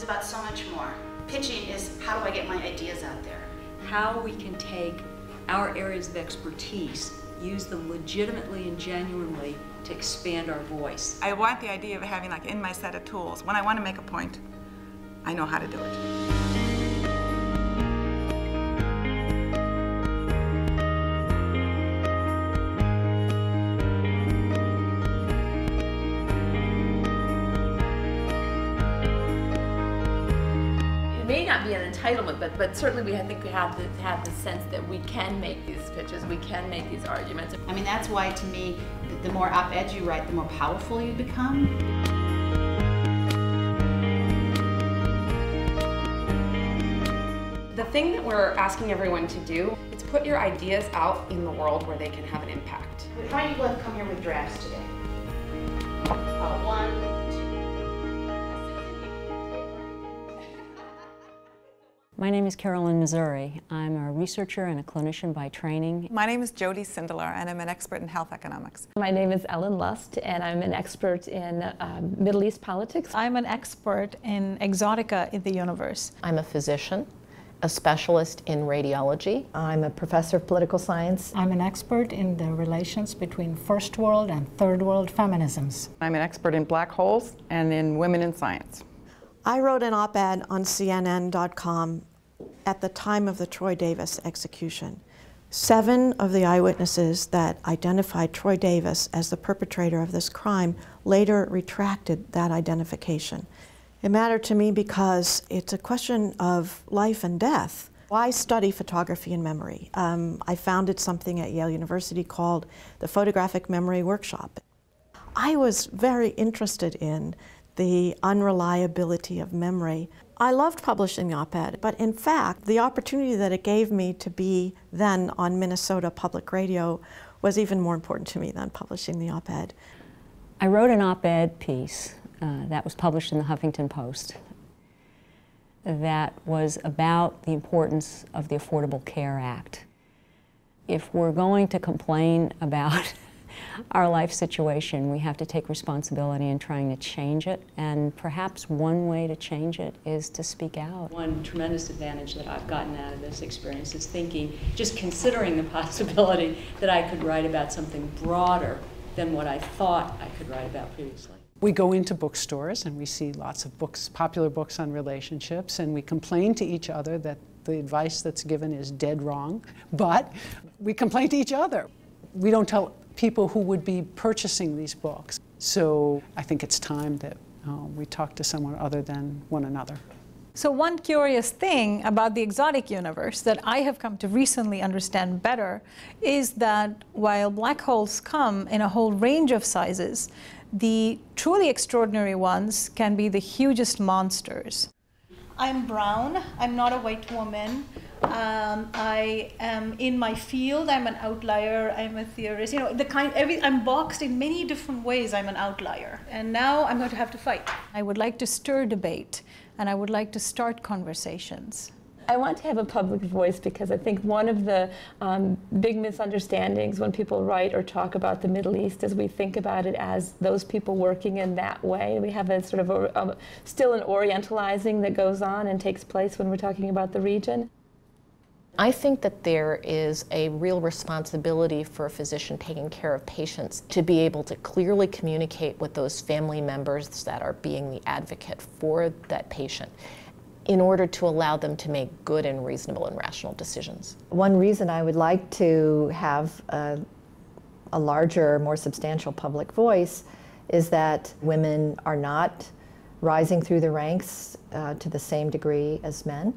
is about so much more. Pitching is how do I get my ideas out there? How we can take our areas of expertise, use them legitimately and genuinely to expand our voice. I want the idea of having like in my set of tools, when I want to make a point, I know how to do it. It may not be an entitlement, but certainly I think we have the sense that we can make these pitches, we can make these arguments. I mean, that's why, to me, the more op-eds you write, the more powerful you become. The thing that we're asking everyone to do is put your ideas out in the world where they can have an impact. How many people have come here with drafts today? 1, 2. My name is Carolyn Missouri. I'm a researcher and a clinician by training. My name is Jody Sindelar, and I'm an expert in health economics. My name is Ellen Lust, and I'm an expert in Middle East politics. I'm an expert in exotica in the universe. I'm a physician, a specialist in radiology. I'm a professor of political science. I'm an expert in the relations between first world and third world feminisms. I'm an expert in black holes and in women in science. I wrote an op-ed on CNN.com at the time of the Troy Davis execution. 7 of the eyewitnesses that identified Troy Davis as the perpetrator of this crime later retracted that identification. It mattered to me because it's a question of life and death. Why study photography and memory? I founded something at Yale University called the Photographic Memory Workshop. I was very interested in the unreliability of memory. I loved publishing the op-ed, but in fact, the opportunity that it gave me to be then on Minnesota Public Radio was even more important to me than publishing the op-ed. I wrote an op-ed piece that was published in the Huffington Post that was about the importance of the Affordable Care Act. If we're going to complain about our life situation, we have to take responsibility in trying to change it, and perhaps one way to change it is to speak out. One tremendous advantage that I've gotten out of this experience is thinking, just considering the possibility that I could write about something broader than what I thought I could write about previously. We go into bookstores and we see lots of books, popular books on relationships, and we complain to each other that the advice that's given is dead wrong, but we complain to each other. We don't tell people who would be purchasing these books. So I think it's time that we talk to someone other than one another. So one curious thing about the exotic universe that I have come to recently understand better is that while black holes come in a whole range of sizes, the truly extraordinary ones can be the hugest monsters. I'm brown, I'm not a white woman. I am in my field, I'm an outlier, I'm a theorist. You know, I'm boxed in many different ways, I'm an outlier. And now I'm going to have to fight. I would like to stir debate, and I would like to start conversations. I want to have a public voice because I think one of the big misunderstandings when people write or talk about the Middle East is we think about it as those people working in that way. We have a sort of still an orientalizing that goes on and takes place when we're talking about the region. I think that there is a real responsibility for a physician taking care of patients to be able to clearly communicate with those family members that are being the advocate for that patient in order to allow them to make good and reasonable and rational decisions. One reason I would like to have a larger, more substantial public voice is that women are not rising through the ranks to the same degree as men.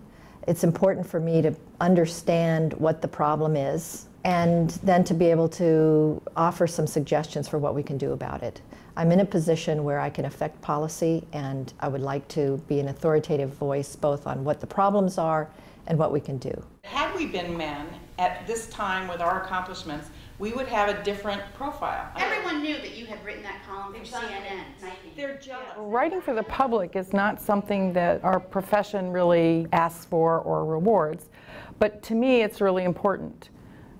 It's important for me to understand what the problem is and then to be able to offer some suggestions for what we can do about it. I'm in a position where I can affect policy, and I would like to be an authoritative voice both on what the problems are and what we can do. Had we been men at this time with our accomplishments, we would have a different profile. Everyone knew that you had written that column for CNN. They're jealous. Writing for the public is not something that our profession really asks for or rewards, but to me it's really important.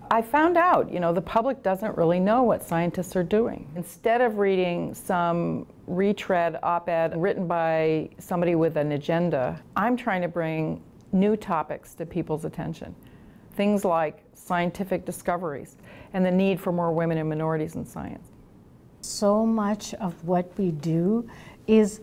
I found out, the public doesn't really know what scientists are doing. Instead of reading some retread op-ed written by somebody with an agenda, I'm trying to bring new topics to people's attention. Things like scientific discoveries and the need for more women and minorities in science. So much of what we do is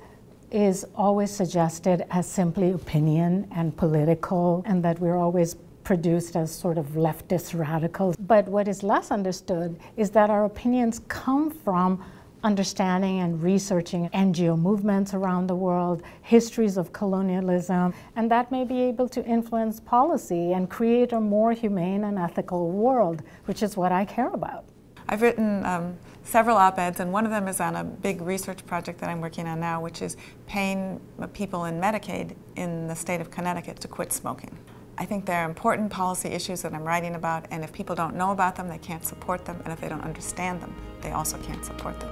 always suggested as simply opinion and political, and that we're always produced as sort of leftist radicals. But what is less understood is that our opinions come from understanding and researching NGO movements around the world, histories of colonialism, and that may be able to influence policy and create a more humane and ethical world, which is what I care about. I've written several op-eds, and one of them is on a big research project that I'm working on now, which is paying people in Medicaid in the state of Connecticut to quit smoking. I think they're important policy issues that I'm writing about, and if people don't know about them, they can't support them, and if they don't understand them, they also can't support them.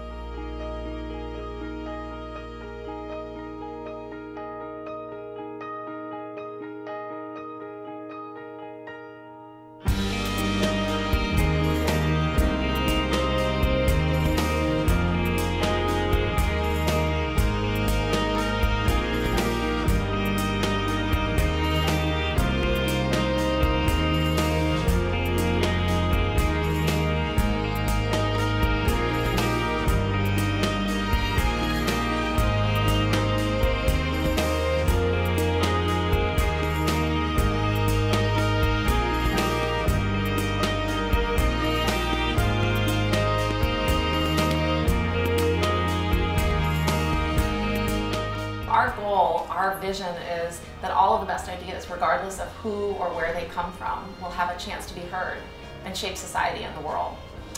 Our goal, our vision is that all of the best ideas, regardless of who or where they come from, will have a chance to be heard and shape society and the world.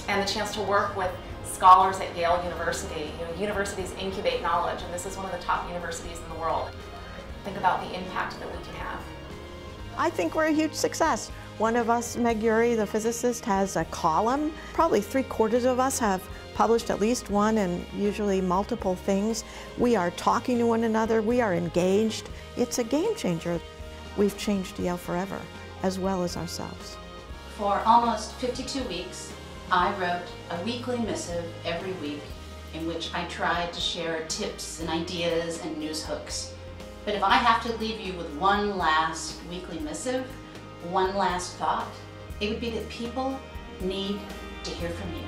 And the chance to work with scholars at Yale University. Universities incubate knowledge, and this is one of the top universities in the world. Think about the impact that we can have. I think we're a huge success. One of us, Meg Urey, the physicist, has a column. Probably 3/4 of us have published at least one and usually multiple things. We are talking to one another. We are engaged. It's a game changer. We've changed Yale forever, as well as ourselves. For almost 52 weeks, I wrote a weekly missive every week in which I tried to share tips and ideas and news hooks. But if I have to leave you with one last weekly missive, one last thought, it would be that people need to hear from you.